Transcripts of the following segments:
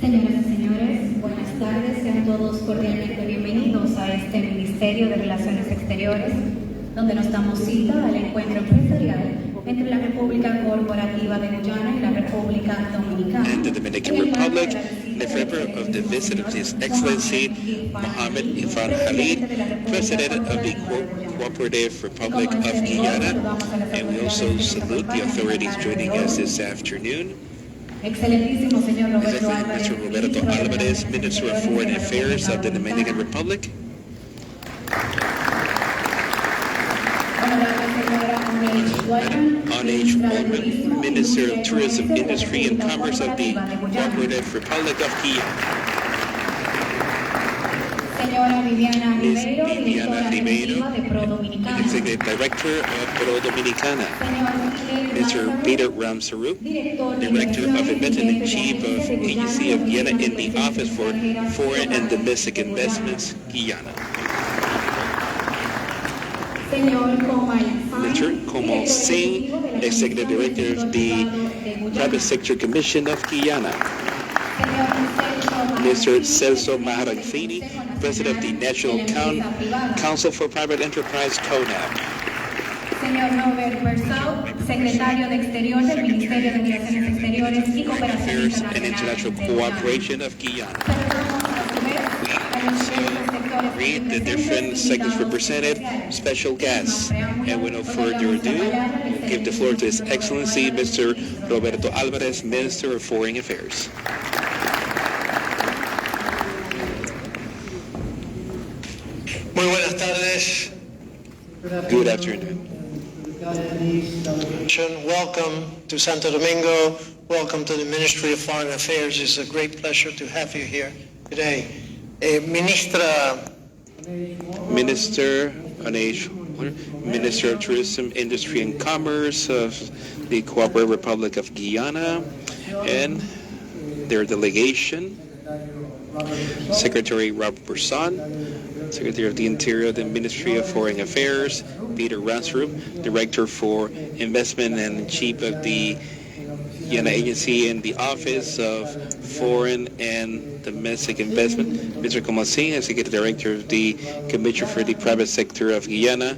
Señoras y señores, buenas tardes. Sean todos cordialmente bienvenidos a este Ministerio de Relaciones Exteriores, donde nos damos cita al encuentro empresarial entre la República Corporativa de Guyana y la República Dominicana. And the Dominican Republic, in favor of the visit of His Excellency Mohammed Ifan Khalid, President of the Cooperative Republic of Guyana. And we also salute the authorities joining us this afternoon. Excelentísimo señor Roberto Álvarez, Mr. Roberto Álvarez, Minister of Foreign Affairs of the Dominican Republic. Honorable Woman, Minister of Tourism, Industry and Commerce of the Cooperative Republic of Guyana. Señora Viviana Ms. Ribeiro, Viviana Ribeiro, de Pro Dominicana. Executive Director of Pro Dominicana. Mr. Peter Ramsarup, Director of Investment and Chief of Agency of Guyana in the Office for Foreign and Domestic Investments, Guyana. Mr. Komal Singh, Executive Director of the Private Sector Commission of Guyana. Mr. Celso Maharagfini, President of the National Council for Private Enterprise, CONAP. Señor Robert Bersau, Secretario de Exterior del Ministerio de Relaciones Exteriores y Cooperación Affairs and International Cooperation of Guyana. Read the different segments represented, special guests. And with no further ado, give the floor to His Excellency, Mr. Roberto Álvarez, Minister of Foreign Affairs. Muy buenas tardes. Good afternoon. Welcome to Santo Domingo. Welcome to the Ministry of Foreign Affairs. It's a great pleasure to have you here today. Minister of Tourism, Industry and Commerce of the Cooperative Republic of Guyana and their delegation, Secretary Robert Bresson, Secretary of the Interior of the Ministry of Foreign Affairs, Peter Ramsarup, Director for Investment and Chief of the Guyana Agency in the Office of Foreign and Domestic Investment, Mr. Komal Singh, Executive Director of the Commission for the Private Sector of Guyana,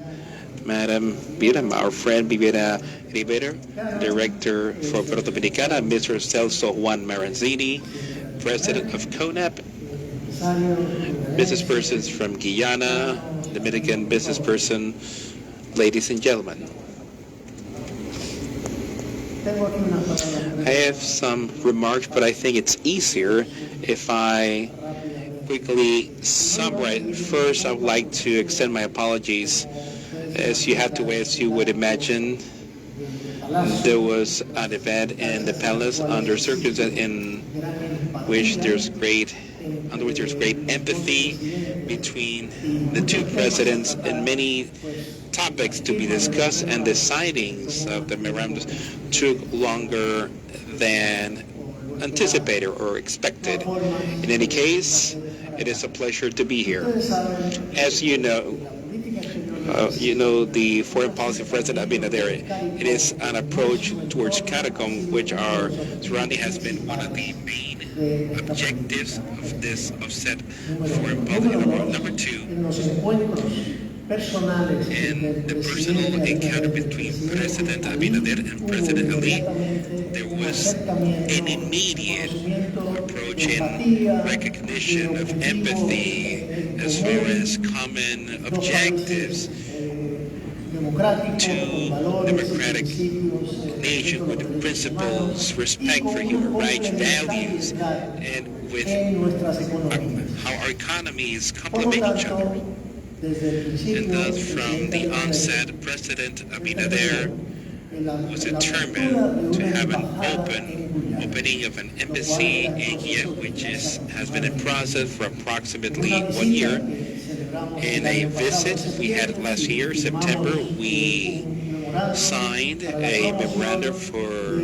Madam Viviana, our friend Viviana Ribeiro, Director for Pro Dominicana, Mr. Celso Juan Maranzini, President of CONAP, business persons from Guyana, Dominican business person, ladies and gentlemen. I have some remarks, but I think it's easier if I quickly summarize. First, I would like to extend my apologies. As you would imagine, there was an event in the palace under circumstances in which there's great empathy between the two presidents and many topics to be discussed, and the signings of the memorandums took longer than anticipated or expected. In any case, it is a pleasure to be here. As you know, the foreign policy president Abinader, it is an approach towards CARICOM, which our surrounding has been one of the main objectives of said foreign policy. Number two, in the personal encounter between President Abinader and President Ali, there was an immediate approach in recognition of empathy as far as common objectives to democratic nation with principles, respect for human rights, values, and with how our economies complement each other. And thus, from the onset, President Abinader was determined to have an opening of an embassy in Guyana, which has been in process for approximately 1 year. In a visit we had last year, September, we signed a memorandum for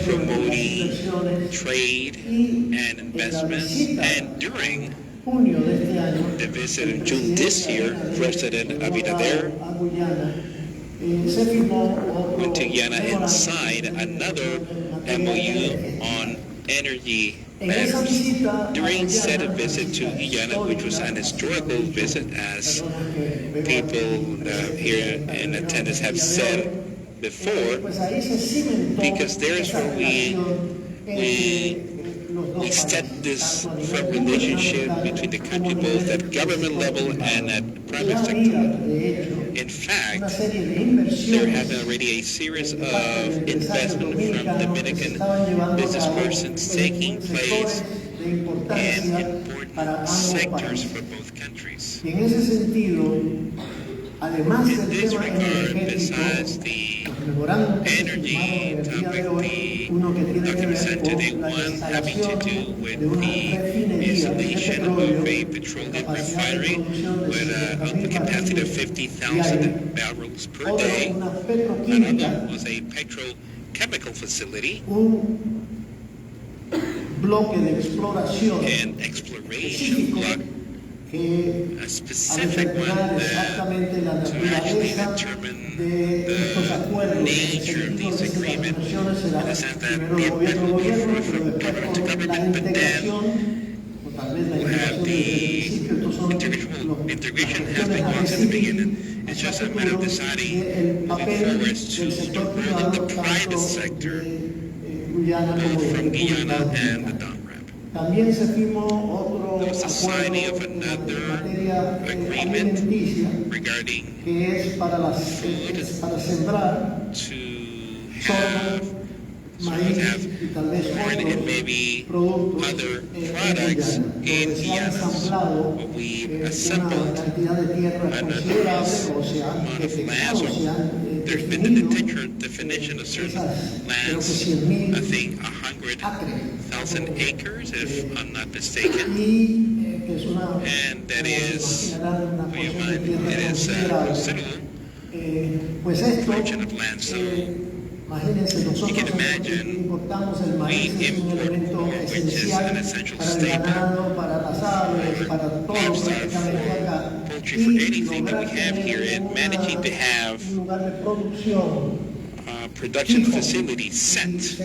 promoting trade and investments, and during the visit in June this year, President Abinader went to Guyana and signed another MOU on energy matters. During said visit to Guyana, which was an historical visit, as people here in attendance have said before, because there is where we set this firm relationship between the country, both at government level and at private sector. In fact, there have been already a series of investment from Dominican business persons taking place in important sectors for both countries. In this regard, besides the energy topic, the document sent today, one having to do with the installation of a petroleum refinery with an output capacity of 50,000 barrels per day. Another was a petrochemical facility and exploration block, a specific one to actually determine the nature of these agreements, in the sense that the impact will be from government to government, but then we'll have the integration has been gone to the beginning. It's just a matter of deciding moving forward as to the role of the private sector, both from Guyana and the DOMINICAN. There was a signing of another agreement regarding food to have corn and maybe other products in Guyana. We assembled an enormous amount of lands. There's been a definition of certain lands, I think 100,000 acres, if I'm not mistaken. And that is, for your mind, it is a considerable portion of land. So you can imagine we import corn, which is an essential staple for livestock, for poultry, for anything that we have here, and managing to have production facilities set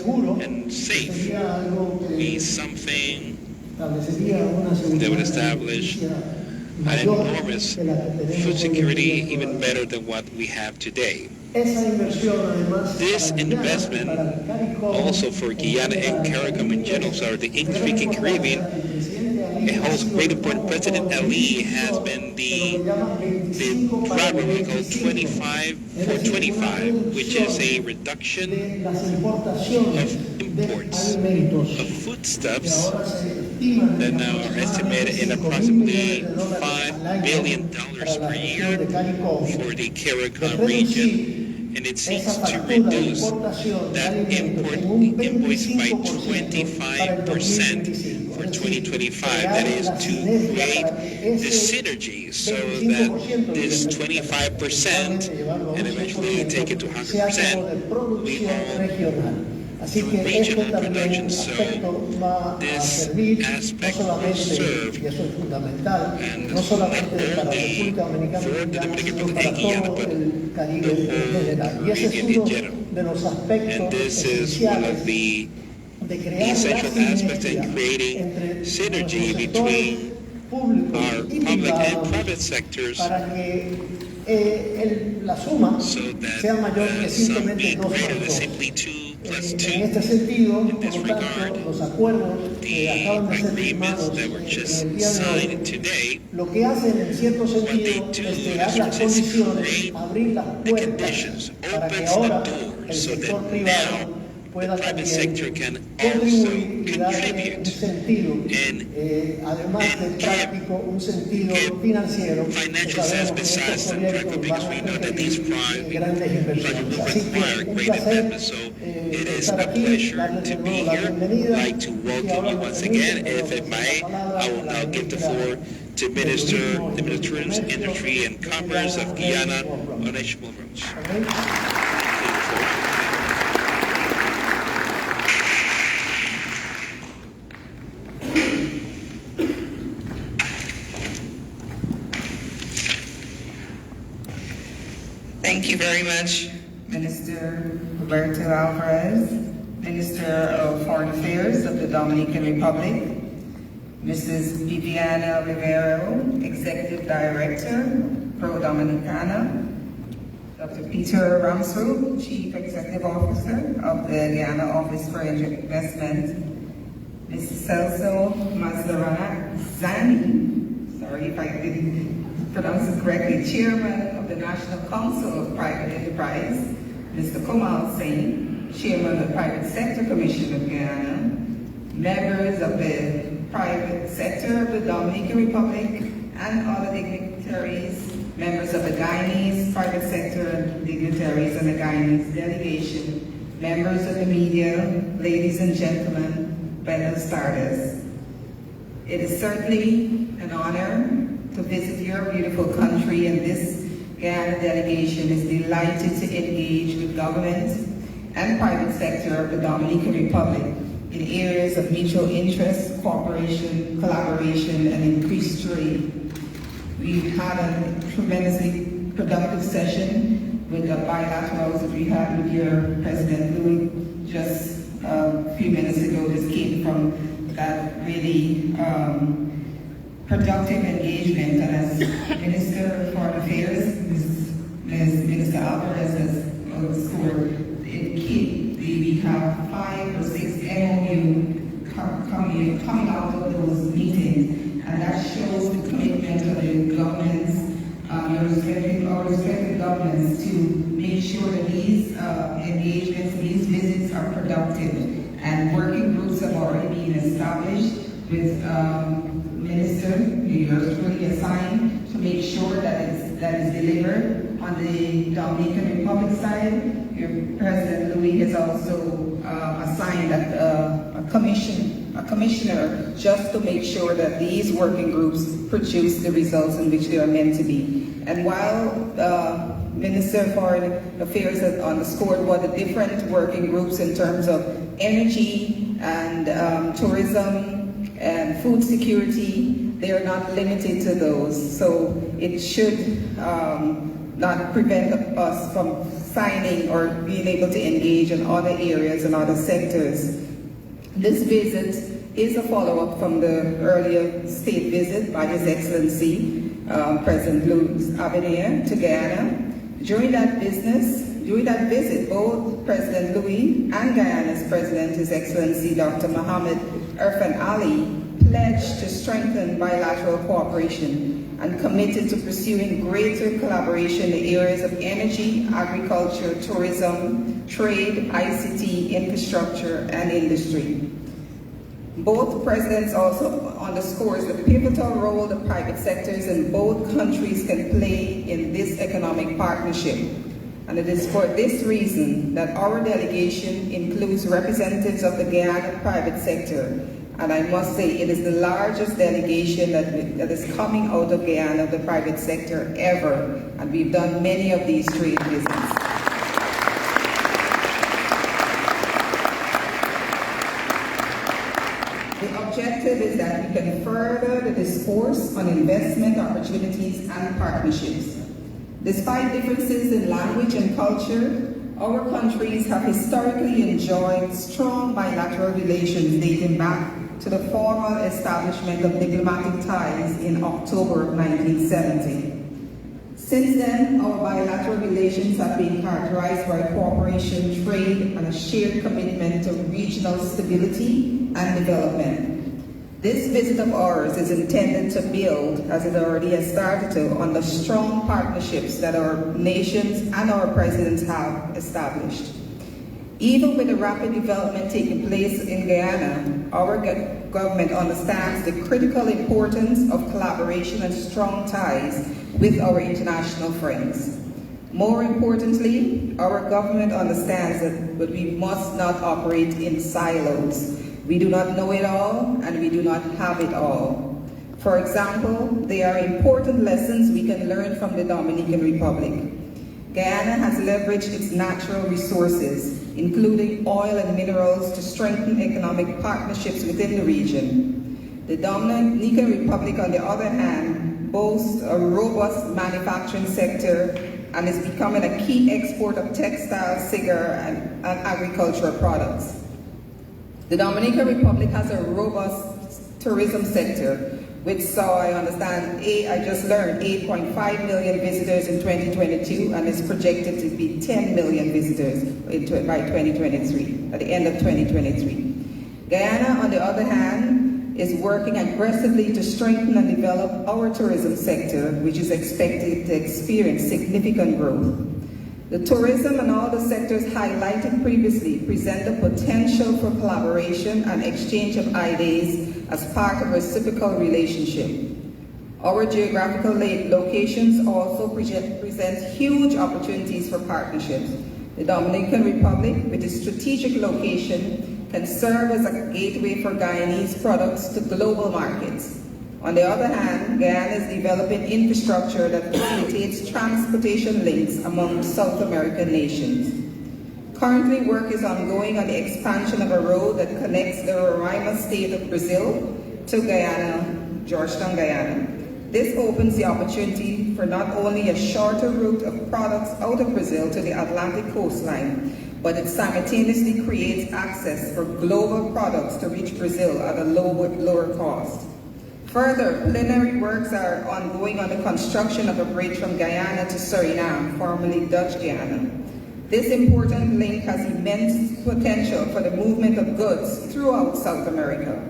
and safe will be something that would establish an enormous food security, even better than what we have today. This investment, also for Guyana and CARICOM in general, so the English-speaking Caribbean, it holds great importance. President Ali has been the program we call 25 for 25, which is a reduction of imports of foodstuffs that now are estimated in approximately $5 billion per year for the CARICOM region. And it seeks to reduce that import invoice by 25% for 2025. That is to create the synergy so that this 25% and eventually take it to 100%, we all through regional production. So this aspect will serve and not only for the Dominican Republic and Guyana, but the whole Caribbean in general. And this is one of the essential aspects in creating synergy between our public and private sectors, so that the sum be greater than simply 2 plus 2. In this regard, the agreements that were just signed today, what they do is create the conditions, opens the doors, so that now pueda private también sector can also contribuir y darle un contribute sentido, además de práctico, un sentido financiero, que financial sense sabemos que estos besides the practical, proyectos because van we a know that these requerir grandes projects inversiones. will Así require que un great placer investment. So it is estar a aquí, pleasure darles to de be nuevo la here. bienvenida. I'd like to Y si welcome ahora you me once permiten, again. le If doy it la may, palabra I will a la now give the ministra floor to de Turismo the y Minister of Comercio Industry and Commerce of Guyana, Onesh Mulrose. Thank you very much, Minister Roberto Alvarez, Minister of Foreign Affairs of the Dominican Republic, Mrs. Viviana Rivero, Executive Director, Pro Dominicana, Dr. Peter Ramsrud, Chief Executive Officer of the Guyana Office for Investment, Mrs. Celso Mazzarani, sorry if I didn't pronounce it correctly, Chairman of the National Council of Private Enterprise, Mr. Komal Singh, Chairman of the Private Sector Commission of Guyana, members of the private sector of the Dominican Republic, and other dignitaries, members of the Guyanese private sector dignitaries and the Guyanese delegation, members of the media, ladies and gentlemen, fellow starters. It is certainly an honor to visit your beautiful country, and this Guyana delegation is delighted to engage with government and private sector of the Dominican Republic in areas of mutual interest, cooperation, collaboration, and increased trade. We've had a tremendously productive session with the bilaterals that we had with your President Louis just a few minutes ago. Just came from that really productive engagement. And as Minister of Foreign Affairs, Ms. Minister Alvarez has scored, we have 5 or 6 MOU coming out of those meetings, and that shows the commitment of the governments, our respective governments, to make sure that these engagements, these visits are productive. And working groups have already been established with Minister, yours truly assigned, to make sure that is delivered. On the Dominican Republic side, your President Louis has also assigned a commissioner just to make sure that these working groups produce the results in which they are meant to be. And while Minister of Foreign Affairs has underscored what the different working groups in terms of energy and tourism and food security, they are not limited to those. So it should not prevent us from signing or being able to engage in other areas and other sectors. This visit is a follow-up from the earlier state visit by His Excellency President Louis Abinader to Guyana. During that visit, both President Louis and Guyana's President, His Excellency Dr. Mohamed Irfan Ali, pledged to strengthen bilateral cooperation and committed to pursuing greater collaboration in the areas of energy, agriculture, tourism, trade, ICT, infrastructure, and industry. Both presidents also underscores the pivotal role the private sectors in both countries can play in this economic partnership. And it is for this reason that our delegation includes representatives of the Guyana private sector. And I must say, it is the largest delegation that is coming out of Guyana, the private sector, ever. And we've done many of these trade visits. The objective is that we can further the discourse on investment opportunities and partnerships. Despite differences in language and culture, our countries have historically enjoyed strong bilateral relations dating back to the formal establishment of diplomatic ties in October of 1970. Since then, our bilateral relations have been characterized by cooperation, trade, and a shared commitment to regional stability and development. This visit of ours is intended to build, as it already has started to, on the strong partnerships that our nations and our presidents have established. Even with the rapid development taking place in Guyana, our government understands the critical importance of collaboration and strong ties with our international friends. More importantly, our government understands that we must not operate in silos. We do not know it all, and we do not have it all. For example, there are important lessons we can learn from the Dominican Republic. Guyana has leveraged its natural resources, including oil and minerals, to strengthen economic partnerships within the region. The Dominican Republic, on the other hand, boasts a robust manufacturing sector and is becoming a key exporter of textile, cigar, and agricultural products. The Dominican Republic has a robust tourism sector, which saw, I understand, I just learned, 8.5 million visitors in 2022, and is projected to be 10 million visitors by 2023, at the end of 2023. Guyana, on the other hand, is working aggressively to strengthen and develop our tourism sector, which is expected to experience significant growth. The tourism and all the sectors highlighted previously present the potential for collaboration and exchange of ideas as part of a reciprocal relationship. Our geographical locations also present huge opportunities for partnerships. The Dominican Republic, with its strategic location, can serve as a gateway for Guyanese products to global markets. On the other hand, Guyana is developing infrastructure that facilitates transportation links among South American nations. Currently, work is ongoing on the expansion of a road that connects the Roraima state of Brazil to Guyana, Georgetown, Guyana. This opens the opportunity for not only a shorter route of products out of Brazil to the Atlantic coastline, but it simultaneously creates access for global products to reach Brazil at a lower cost. Further, preliminary works are ongoing on the construction of a bridge from Guyana to Suriname, formerly Dutch Guyana. This important link has immense potential for the movement of goods throughout South America.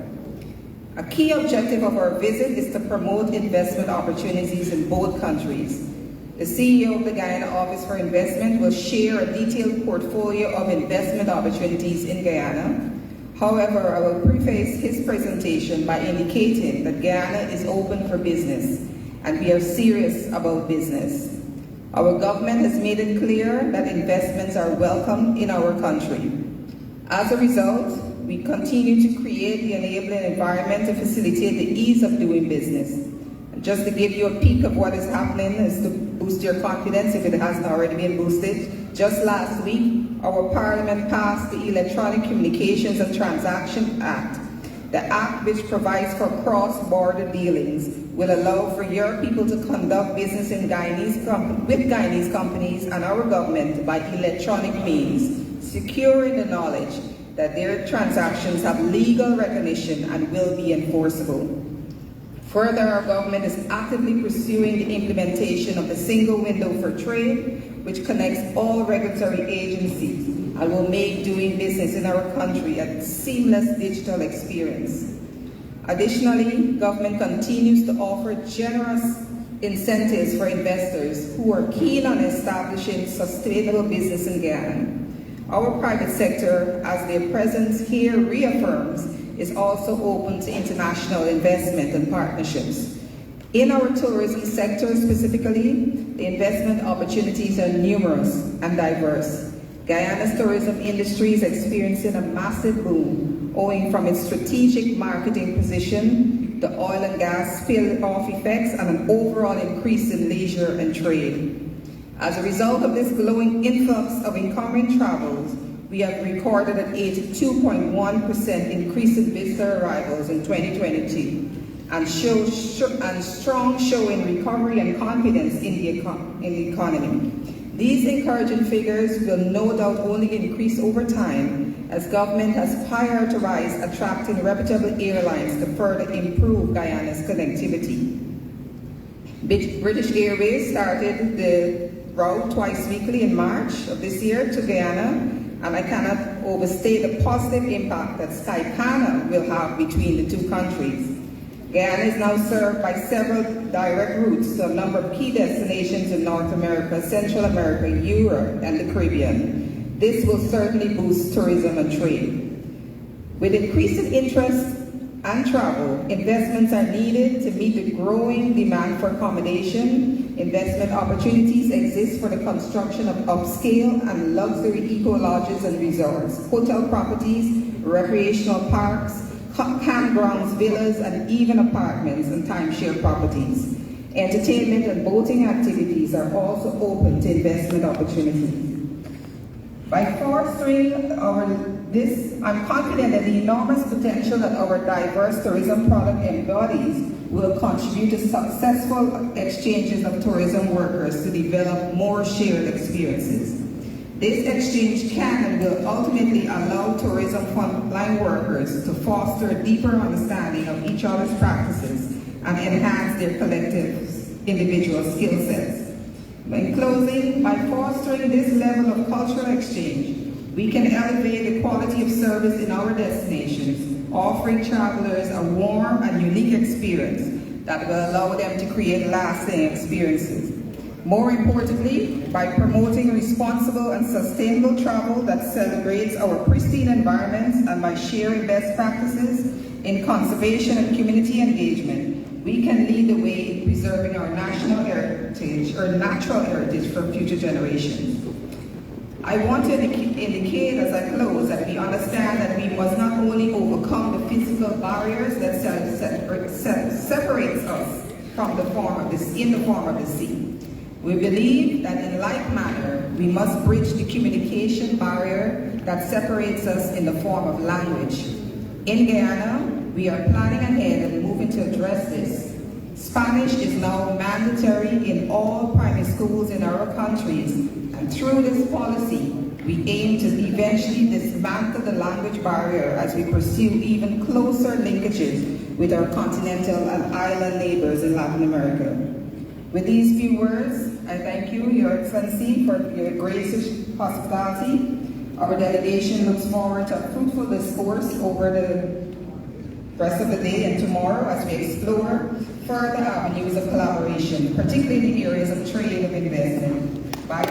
A key objective of our visit is to promote investment opportunities in both countries. The CEO of the Guyana Office for Investment will share a detailed portfolio of investment opportunities in Guyana. However, I will preface his presentation by indicating that Guyana is open for business, and we are serious about business. Our government has made it clear that investments are welcome in our country. As a result, we continue to create the enabling environment to facilitate the ease of doing business. And just to give you a peek of what is happening is to boost your confidence if it hasn't already been boosted. Just last week, our Parliament passed the Electronic Communications and Transaction Act. The act, which provides for cross-border dealings, will allow for your people to conduct business in with Guyanese companies and our government by electronic means, securing the knowledge that their transactions have legal recognition and will be enforceable. Further, our government is actively pursuing the implementation of the single window for trade, which connects all regulatory agencies and will make doing business in our country a seamless digital experience. Additionally, government continues to offer generous incentives for investors who are keen on establishing sustainable business in Guyana. Our private sector, as their presence here reaffirms, is also open to international investment and partnerships. In our tourism sector specifically, the investment opportunities are numerous and diverse. Guyana's tourism industry is experiencing a massive boom, owing from its strategic marketing position, the oil and gas spill-off effects, and an overall increase in leisure and trade. As a result of this growing influx of incoming travels, we have recorded an 82.1% increase in visitor arrivals in 2022, and strong showing recovery and confidence in the economy. These encouraging figures will no doubt only increase over time as government has prioritized attracting reputable airlines to further improve Guyana's connectivity. British Airways started the route twice weekly in March of this year to Guyana, and I cannot overstate the positive impact that Skypana will have between the two countries. Guyana is now served by several direct routes to a number of key destinations in North America, Central America, Europe, and the Caribbean. This will certainly boost tourism and trade. With increasing interest and travel, investments are needed to meet the growing demand for accommodation. Investment opportunities exist for the construction of upscale and luxury eco-lodges and resorts, hotel properties, recreational parks, campgrounds, villas, and even apartments and timeshare properties. Entertainment and boating activities are also open to investment opportunities. By fostering I'm confident that the enormous potential that our diverse tourism product embodies will contribute to successful exchanges of tourism workers to develop more shared experiences. This exchange can and will ultimately allow tourism frontline workers to foster a deeper understanding of each other's practices and enhance their collective individual skill sets. In closing, by fostering this level of cultural exchange, we can elevate the quality of service in our destinations, offering travelers a warm and unique experience that will allow them to create lasting experiences. More importantly, by promoting responsible and sustainable travel that celebrates our pristine environments and by sharing best practices in conservation and community engagement, we can lead the way in preserving our national heritage or natural heritage for future generations. I want to indicate as I close that we understand that we must not only overcome the physical barriers that separates us from the form of the sea. We believe that in like manner, we must bridge the communication barrier that separates us in the form of language. In Guyana, we are planning ahead and moving to address this. Spanish is now mandatory in all primary schools in our countries, and through this policy, we aim to eventually dismantle the language barrier as we pursue even closer linkages with our continental and island neighbors in Latin America. With these few words, I thank you, Your Excellency, for your gracious hospitality. Our delegation looks forward to a fruitful discourse over the rest of the day and tomorrow as we explore further avenues of collaboration, particularly in the areas of trade and investment. Bye.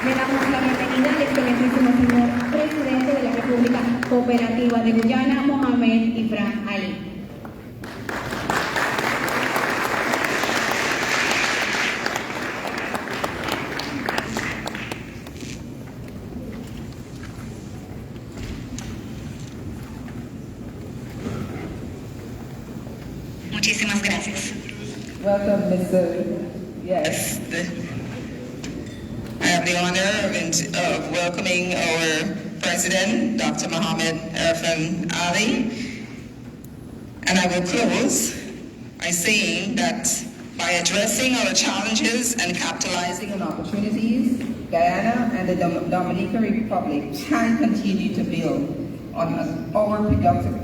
Le damos la bienvenida al excelentísimo señor presidente de la República Cooperativa de Guyana, Mohamed Ibrahim Ali. Muchísimas gracias. Welcome, Mr. Yes. I have the honor of welcoming our President, Dr. Mohamed Ibrahim Ali. And I will close by saying that by addressing our challenges and capitalizing On opportunities, Guyana and the Dominican Republic can continue to build on our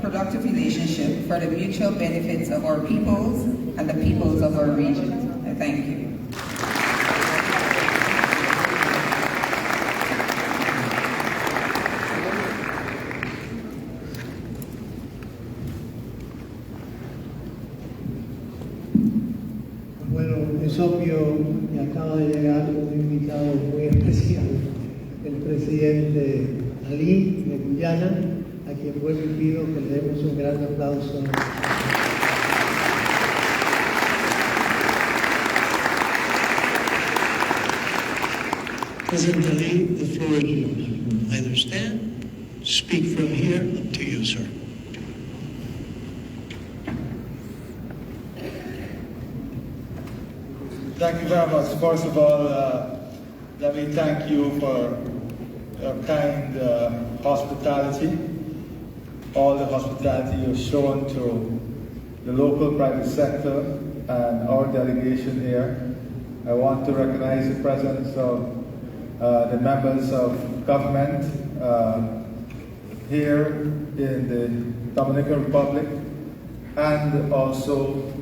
productive relationship for the mutual benefits of our peoples and the peoples of our region. I thank you. Bueno, es obvio que acaba de llegar un invitado muy especial, el presidente Ali de Guyana, a quien vuelvo y pido que le demos un gran aplauso. President Ali, the floor is yours. Either stand, speak from here, up to you, sir. Thank you very much. First of all, let me thank you for your kind hospitality, all the hospitality you've shown to the local private sector and our delegation here. I want to recognize the presence of the members of government here in the Dominican Republic and also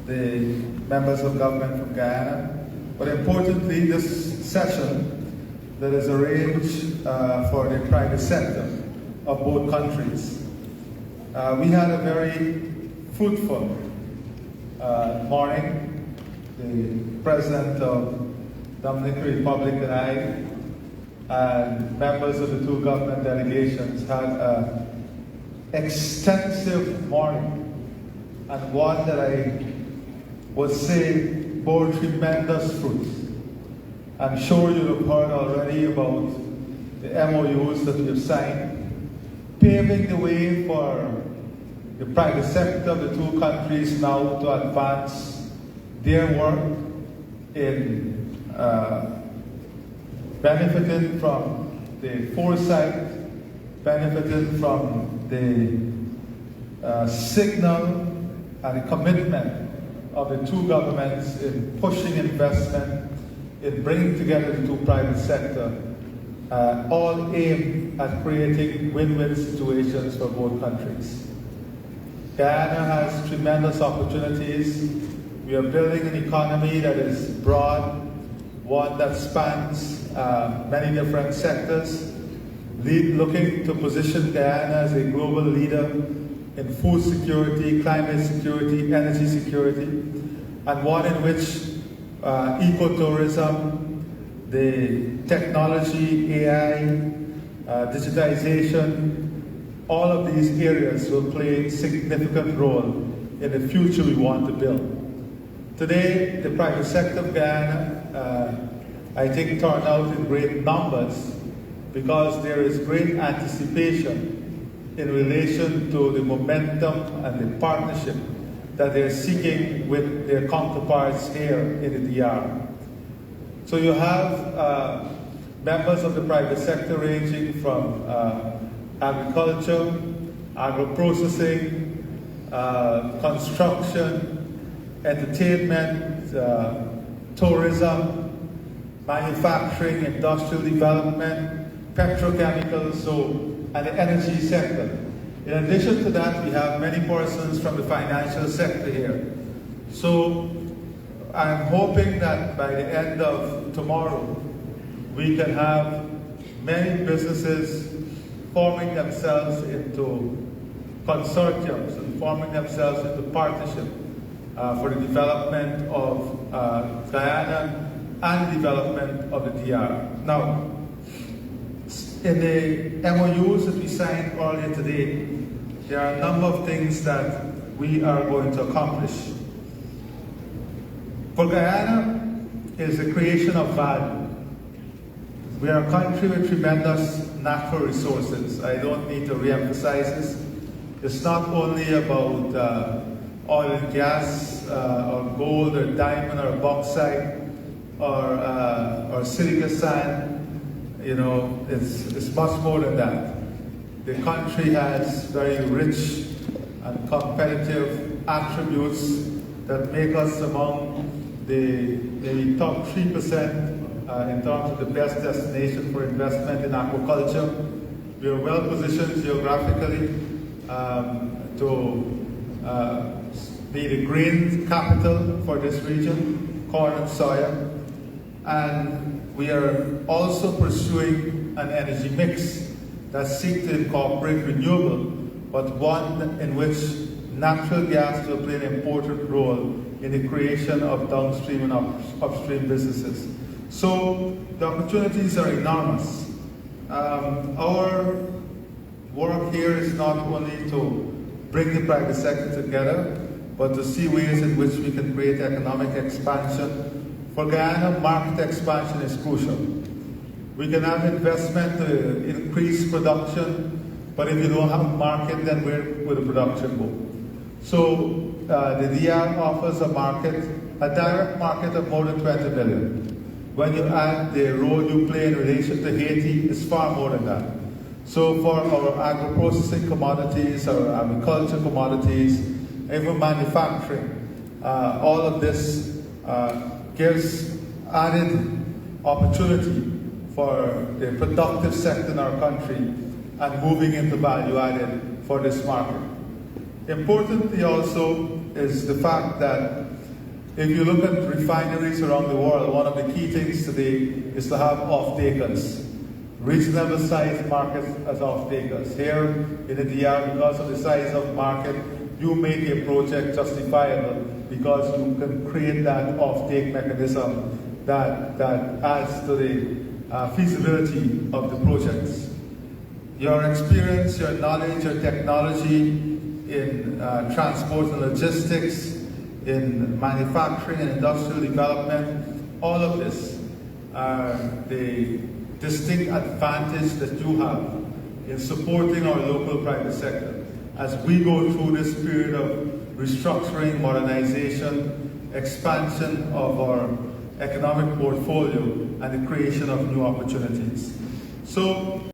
the members of government from Guyana. But importantly, this session that is arranged for the private sector of both countries. We had a very fruitful morning. The President of Dominican Republic and I and members of the two government delegations had an extensive morning, and one that I would say bore tremendous fruit. I'm sure you've heard already about the MOUs that we have signed, paving the way for the private sector of the two countries now to advance their work in benefiting from the foresight, benefiting from the signal and the commitment of the two governments in pushing investment, in bringing together the two private sector, all aimed at creating win-win situations for both countries. Guyana has tremendous opportunities. We are building an economy that is broad, one that spans many different sectors, looking to position Guyana as a global leader in food security, climate security, energy security, and one in which ecotourism, the technology, AI, digitization, all of these areas will play a significant role in the future we want to build. Today, the private sector of Guyana, I think, turned out in great numbers because there is great anticipation in relation to the momentum and the partnership that they're seeking with their counterparts here in the DR. So you have members of the private sector ranging from agriculture, agro-processing, construction, entertainment, tourism, manufacturing, industrial development, petrochemicals, and the energy sector. In addition to that, we have many persons from the financial sector here. So I'm hoping that by the end of tomorrow, we can have many businesses forming themselves into consortiums and forming themselves into partnership for the development of Guyana and the development of the DR. Now, in the MOUs that we signed earlier today, there are a number of things that we are going to accomplish. For Guyana, it is the creation of value. We are a country with tremendous natural resources. I don't need to re-emphasize this. It's not only about oil and gas, or gold, or diamond, or bauxite, or silica sand. You know, it's much more than that. The country has very rich and competitive attributes that make us among the top 3% in terms of the best destination for investment in aquaculture. We are well positioned geographically to be the grain capital for this region, corn and soya. And we are also pursuing an energy mix that seeks to incorporate renewable, but one in which natural gas will play an important role in the creation of downstream and upstream businesses. So the opportunities are enormous. Our work here is not only to bring the private sector together, but to see ways in which we can create economic expansion. For Guyana, market expansion is crucial. We can have investment to increase production, but if you don't have a market, then where will the production go? So the DR offers a market, a direct market of more than 20 billion. When you add the role you play in relation to Haiti, it's far more than that. So for our agro-processing commodities, our agriculture commodities, even manufacturing, all of this gives added opportunity for the productive sector in our country and moving into value added for this market. Importantly also is the fact that if you look at refineries around the world, one of the key things today is to have off-takers. reasonable sized markets as off-takers. Here in the DR, because of the size of market, you make a project justifiable because you can create that off-take mechanism that adds to the feasibility of the projects. Your experience, your knowledge, your technology in transport and logistics, in manufacturing and industrial development, all of this are the distinct advantage that you have in supporting our local private sector as we go through this period of restructuring, modernization, expansion of our economic portfolio, and the creation of new opportunities. So